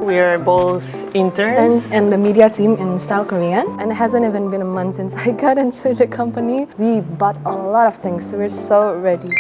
We are both interns. And the media team in Style Korean. And it hasn't even been a month since I got into the company. We bought a lot of things, so we're so ready.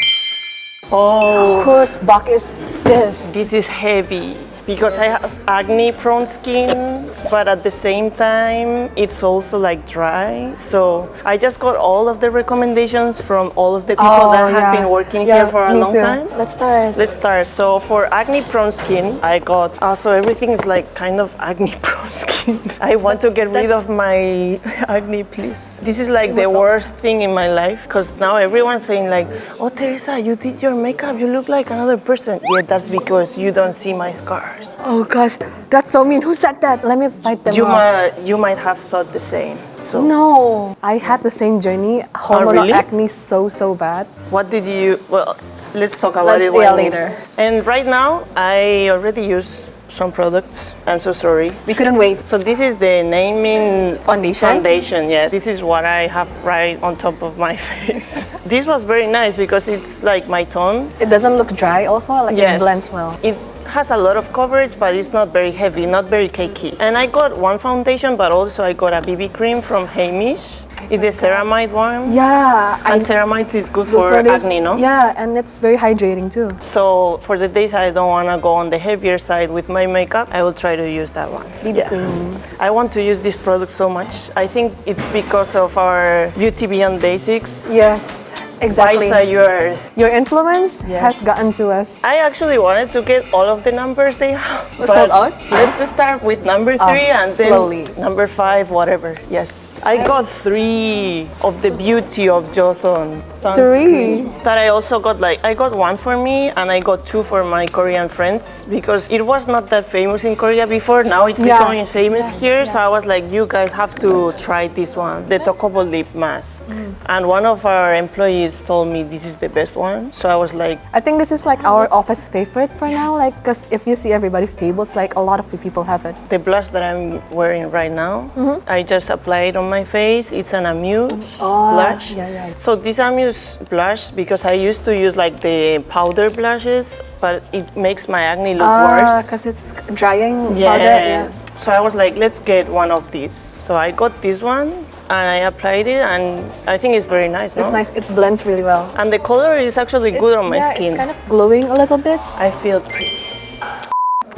Oh, Whose box is this? this is heavy because I have acne-prone skin, but at the same time, it's also like dry. So I just got all of the recommendations from all of the people that have been working here for a long time. Let's start. Let's start. So for acne-prone skin, I got so everything is like kind of acne-prone skin. I want to get rid of my acne, please. This is like the worst thing in my life because now everyone's saying like, "Oh, Teresa, you did your makeup. You look like another person." Yeah, that's because you don't see my scars. Oh gosh, that's so mean. Who said that? Let me fight them off. You might have thought the same. So No, I had the same journey. Hormonal really? acne so bad. what did you? Well, let's talk about it later. And right now, I already use some products. I'm so sorry. We couldn't wait. So this is the naming Foundation? Yeah, this is what I have right on top of my face. This was very nice because it's like my tone. It doesn't look dry also, like it Yes. blends well. It has a lot of coverage, but it's not very heavy, not very cakey. And I got one foundation, but also I got a BB cream from Heimish. It's the Ceramide one. Yeah. And Ceramide is good for this. acne, no? Yeah, and it's very hydrating too. So for the days I don't want to go on the heavier side with my makeup, I will try to use that one. BB cream. I want to use this product so much. I think it's because of our Beauty Beyond Basics. Yes, exactly. Vita, Your influence has gotten to us. I actually wanted to get all of the numbers they have. Sold out? Let's start with number 3 and then slowly. number 5, whatever. Yes. I got 3 of the Beauty of Joseon. 3? That I also got I got 1 for me and I got 2 for my Korean friends because it was not that famous in Korea before. Now it's becoming famous here. So I was like, you guys have to try this one, the TOCOBO lip mask. And one of our employees told me this is the best one. So I was like, I think this is like our office favorite for now, like because if you see everybody's tables, like a lot of the people have it. the blush that I'm wearing right now, I just applied on my face. It's an AMUSE blush. Yeah. So this AMUSE blush, because I used to use like the powder blushes, but it makes my acne look worse. Because it's drying powder. Yeah. So I was like, let's get one of these. So I got this one and I applied it and I think it's very nice, no? It's nice, it blends really well. And the color is actually good on my skin. It's kind of glowing a little bit. I feel pretty.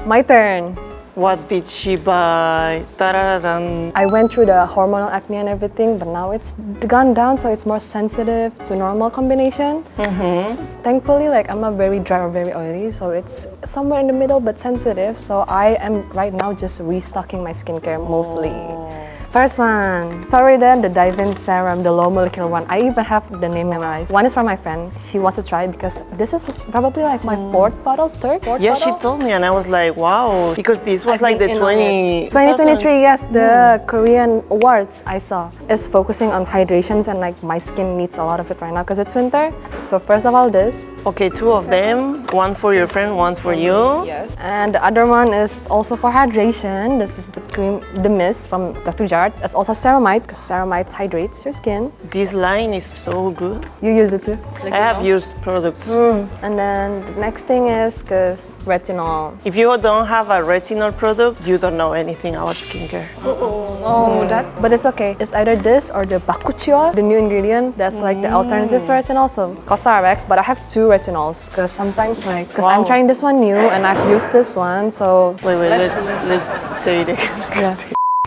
My turn. What did she buy? Ta-da-da-dun. I went through the hormonal acne and everything, but now it's gone down, so it's more sensitive to normal combination. Thankfully, like I'm not very dry or very oily, so it's somewhere in the middle but sensitive. So I am right now just restocking my skincare mostly. First one, Torriden, the Dive-In Serum, the low molecular one. I even have the name memorized. One is from my friend. She wants to try it because this is probably like my fourth bottle. Yeah, she told me and I was like, wow. Because this was like the 2023, yes, the Korean awards I saw is focusing on hydrations and like my skin needs a lot of it right now because it's winter. So first of all this. Okay, 2 of them. One for your friend, one for you. Yes. And the other one is also for hydration. This is the cream, the mist from Dr. Jart. It's also Ceramide because Ceramide hydrates your skin. This line is so good. You use it too? I have used products. And then the next thing is because retinol. If you don't have a retinol product, you don't know anything about skincare. But it's okay. It's either this or the bakuchiol, the new ingredient that's like the alternative for retinol. So COSRX, but I have 2 retinols because sometimes like I'm trying this one new and I've used this one. So wait, let's say it again.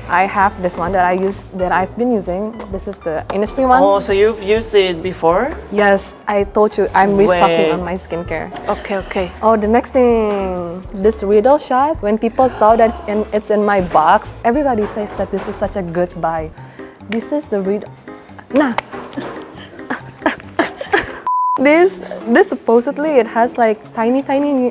I have this one that I've been using. This is the Innisfree one. Oh, so you've used it before? Yes, I told you I'm restocking on my skincare. Okay. Oh, the next thing, this Reedle shot. When people saw that it's in my box, everybody says that this is such a good buy. This is the Reedle. Nah. This supposedly it has like tiny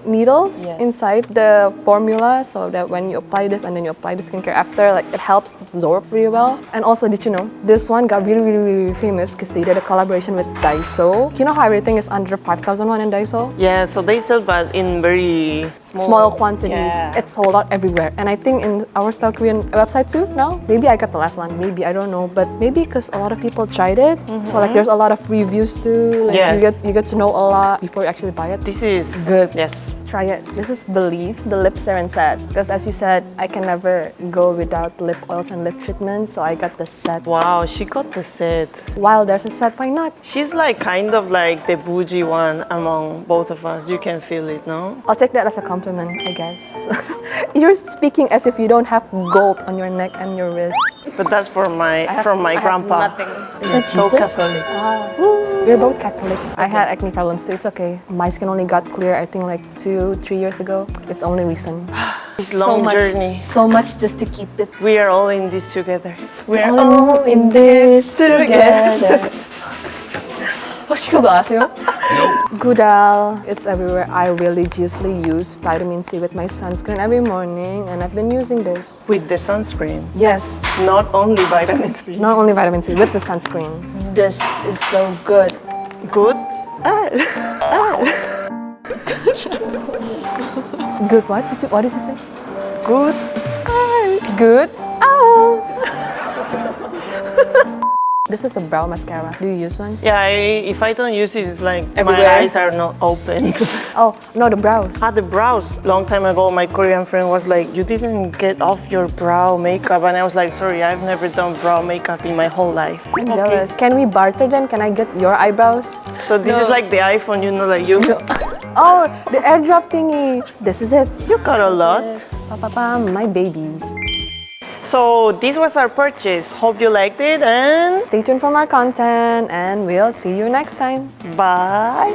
needles inside the formula, so that when you apply this and then you apply the skincare after, like it helps absorb really well. And also, did you know this one got really famous because they did a collaboration with Daiso. You know how everything is under 5,000 won in Daiso? Yeah, so they sell but in very small quantities. Yeah. It's sold out everywhere, and I think in our Style Korean website too now. Maybe I got the last one, maybe I don't know, but maybe because a lot of people tried it, so like there's a lot of reviews too. Like you get you get to know a lot before you actually buy it. This is good. Yes. Try it. This is Belif, the Lipcerin set. Because as you said, I can never go without lip oils and lip treatments, so I got the set. Wow, she got the set. While there's a set, why not? She's like kind of like the bougie one among both of us. You can feel it, no? I'll take that as a compliment, I guess. You're speaking as if you don't have gold on your neck and your wrist. But that's from my I grandpa. have nothing. Is that So Jesus? Catholic. We're both Catholic. I had acne problems too. It's okay. My skin only got clear, I think, like 2-3 years ago. It's only recent. It's a long journey. So much just to keep it. We are all in this together. We're All in this together. 혹시 그거 아세요? Goodal. It's everywhere. I religiously use vitamin C with my sunscreen every morning, and I've been using this. with the sunscreen. Yes. Not only vitamin C. Not only vitamin C, with the sunscreen. This is so good. Good? Good what? What did you say? Good. Good. Oh. This is a brow mascara. Do you use one? Yeah, if I don't use it, it's like Everywhere. my eyes are not opened. Oh, no, the brows. The brows. Long time ago, my Korean friend was like, you didn't get off your brow makeup. And I was like, sorry, I've never done brow makeup in my whole life. I'm jealous. Can we barter then? Can I get your eyebrows? So this is like the iPhone, you know, like you Oh, the airdrop thingy. This is it. you got a lot. My baby. So this was our purchase. Hope you liked it and Stay tuned for more content and we'll see you next time. bye.